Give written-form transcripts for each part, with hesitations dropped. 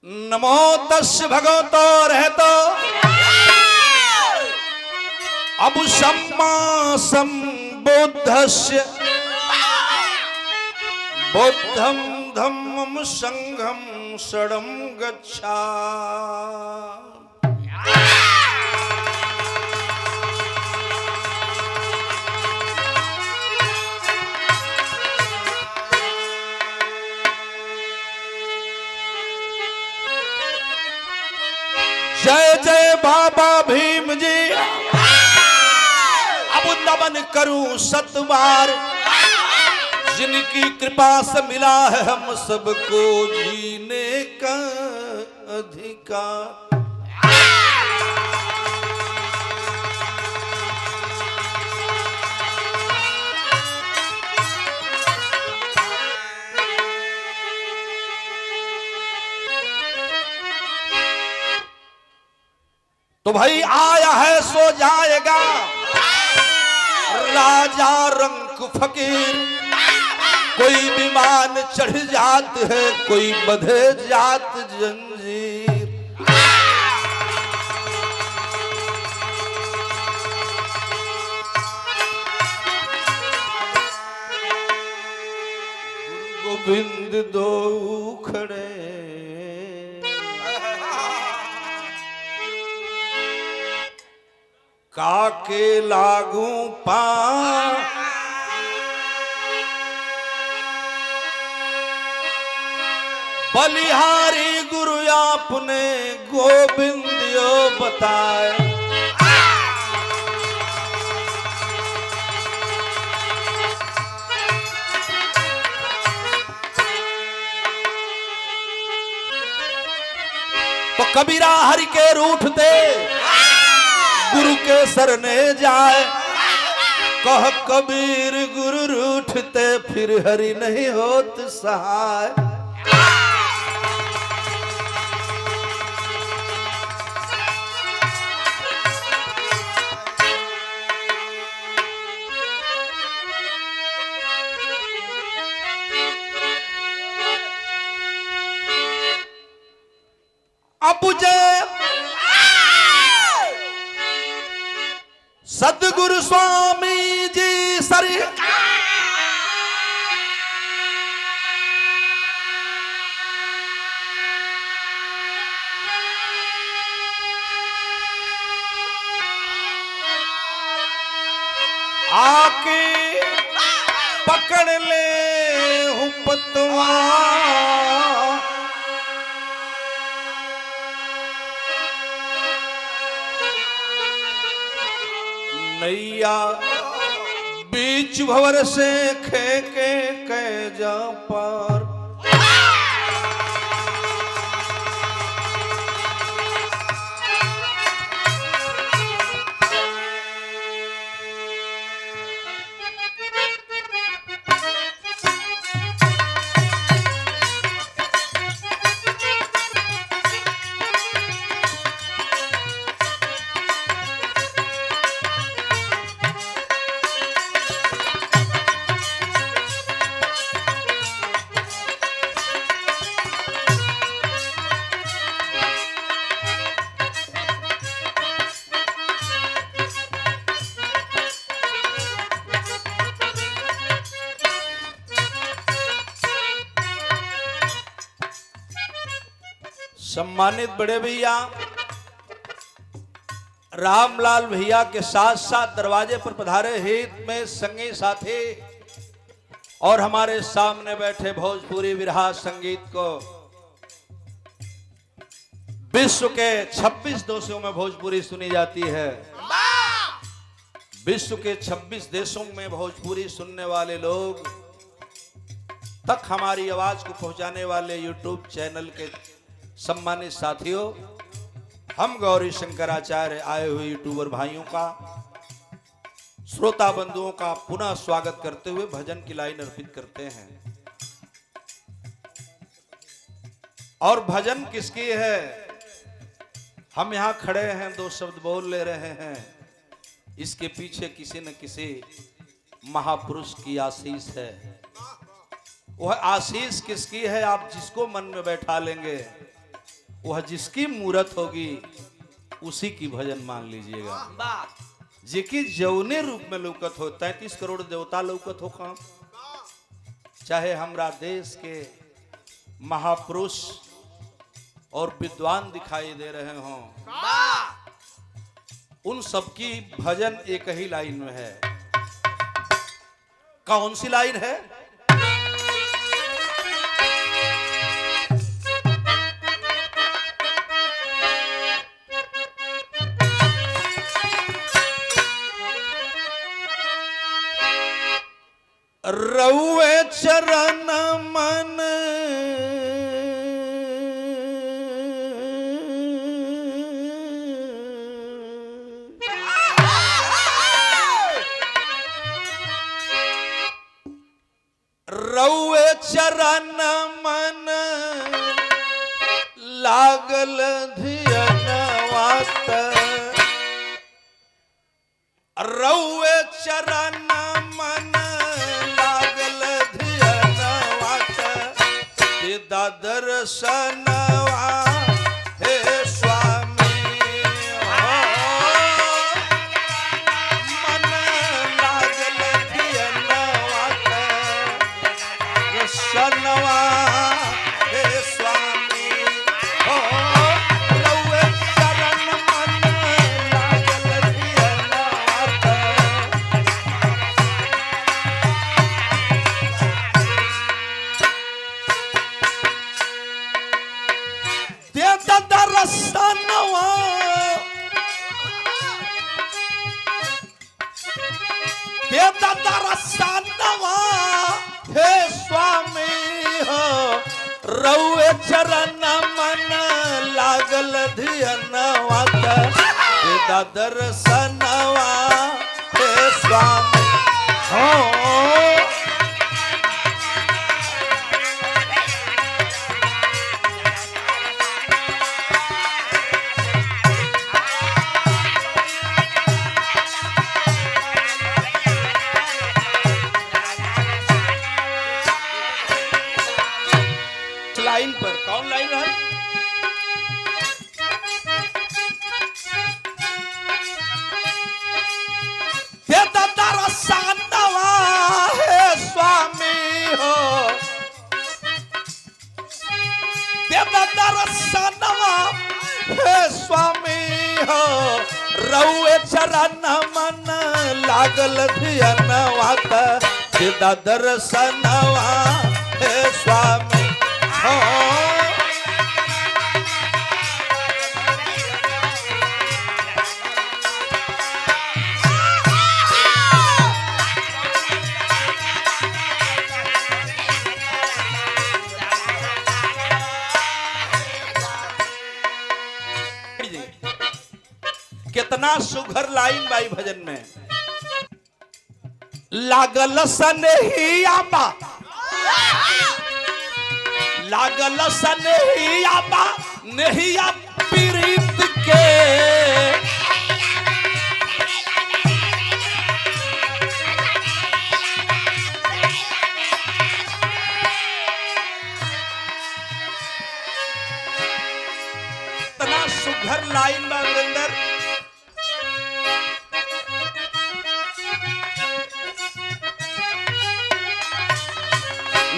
नमो तस् भगवतो रहतो अब सम्मा संबुद्धस्य बुद्धं धम्मं संघं शरणं गच्छामि। जय जय बाबा भीम जी। अब नमन करूं सतबार, जिनकी कृपा से मिला है हम सबको जीने का अधिकार। तो भाई आया है सो जाएगा, राजा रंक फकीर। कोई विमान चढ़ जात है, कोई बंधे जात जंजीर। गुरु गोविंद दो खड़े, काके लागू पा। बलिहारी गुरु आपने गोविंदियो बताए। तो कबीरा हरि के रूठते गुरु के सरने जाए। कह कबीर गुरु रूठते फिर हरि नहीं होत सहाय। अब जय सदगुरु स्वामी जी सरी आके पकड़ ले हूँ पतवा। नैया बीच भंवर से खेके कह जा पार। सम्मानित बड़े भैया रामलाल भैया के साथ साथ दरवाजे पर पधारे हित में संगी साथी और हमारे सामने बैठे भोजपुरी विरहा संगीत को विश्व के 26 देशों में भोजपुरी सुनी जाती है। विश्व के 26 देशों में भोजपुरी सुनने वाले लोग तक हमारी आवाज को पहुंचाने वाले यूट्यूब चैनल के सम्मानित साथियों, हम गौरी शंकराचार्य आए हुए यूट्यूबर भाइयों का, श्रोता बंधुओं का पुनः स्वागत करते हुए भजन की लाइन अर्पित करते हैं। और भजन किसकी है? हम यहां खड़े हैं, दो शब्द बोल ले रहे हैं, इसके पीछे किसी न किसी महापुरुष की आशीष है। वह आशीष किसकी है? आप जिसको मन में बैठा लेंगे वह जिसकी मूरत होगी उसी की भजन मान लीजिएगा। जेकी जौने रूप में लौकत हो, 33 करोड़ देवता लौकत हो काम, चाहे हमरा देश के महापुरुष और विद्वान दिखाई दे रहे हों, उन सबकी भजन एक ही लाइन में है। कौन सी लाइन है? रउए चरण मन रउए चरण मन लागल धियनवात, रउए चरण मन दर्शनवा हे स्वामी हो, मन लागल धियनवा दर्शनवा हे स्वामी हो, रउए चरण मन लागल धियनवा। दर्शनवा दर्शनवा हे स्वामी हो, रउए चरण मन लागल धियनवा दर्शनवा हे स्वामी हो। लाइन पर कौन लाइन है? दर्शनवा हे स्वामी हो, दर्शनवा हे स्वामी हो, रउए चरण मन लागल धियनवा दर्शनवा हे स्वामी हो। कितना सुघर लाइन बाई भजन में। लागल सनहिया बा, लागल सनहिया बा नहिया पीरित के, इतना सुघर लाइन बा अंदर।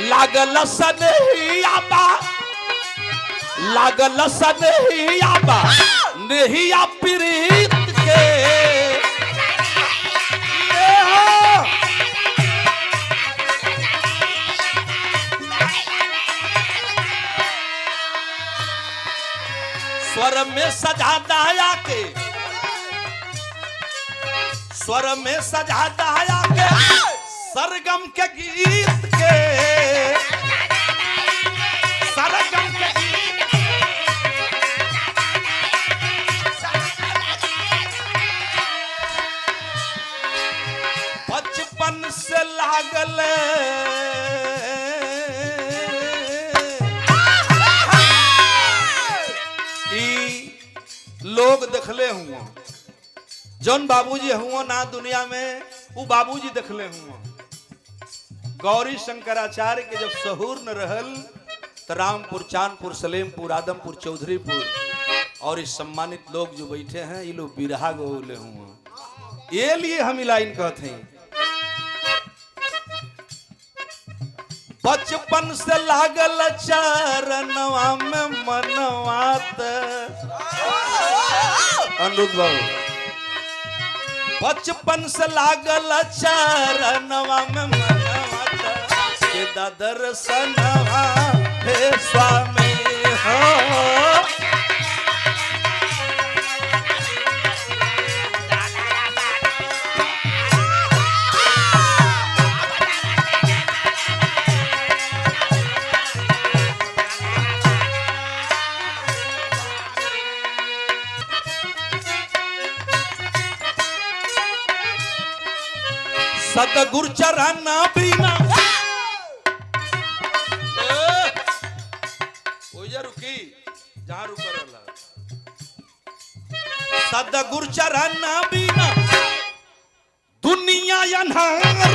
लागल सनहिया बा, लागल सनहिया बा नहिया पीरित के, स्वर में सजा दाया के, स्वर में सजा दाया के सरगम के गीत के, सरगम के गीत बचपन से लागल लोग देखले हुआ, जौन बाबूजी हुआ ना दुनिया में वो बाबूजी देखले हुआ। गौरी शंकराचार्य के जब सहूर न रहल तो रामपुर, चांदपुर, सलेमपुर, आदमपुर, चौधरीपुर और इस सम्मानित लोग जो बैठे हैं ये लोग बिरहा गोले हुए, ये लिए हम लाइन कहते हैं। बचपन से लागल चरणवा में मनवात, अनुरुद्ध बाबू, बचपन से लागल चरणवा में मनवात, के दर्शनवा हे स्वामी हो। सतगुरु चरण बिना रुकी जहां रुक रहा, सतगुरु चरण बिना दुनिया अन्हार